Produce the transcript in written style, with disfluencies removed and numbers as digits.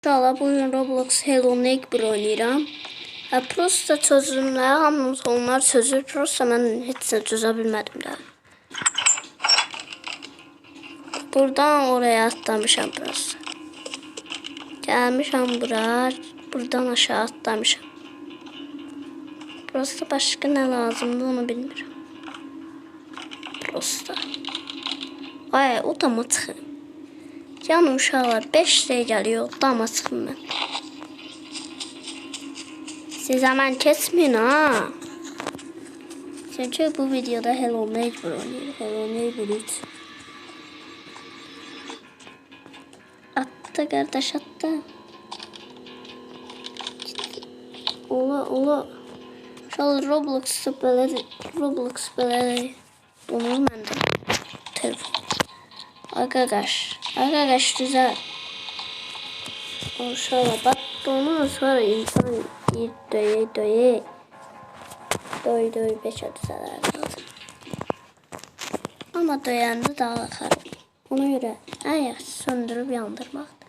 İnşallah bugün Roblox Hello Neighbor oynayıram. Prosta çözümləri hamımız onlar çözür. Prosta mən heç nə çözə bilmədim də. Buradan oraya atlamışam prosta. Gəlmişəm bura. Buradan aşağı atlamışam. Prosta başqa nə lazımdı onu bilmirəm. Prosta. Ay otomatik. Canım uşaqlar 5 dəqiqə gəliyor. Otomatikəm mən. Siz hemen kesmeyin ha. Çünkü bu videoda Hello Neighbor oynuyor. Hello Neighbor 3. Attı kardeş attı. Ola. Şöyle Roblox böyle. Bunu ben de. Telefon. Arkadaş güzel. O şöyle bak bunu sonra insan doy 5 atsalar lazım. Ama doyandı daha akar. Ona göre en yaxşı söndürüp yandırmaktır.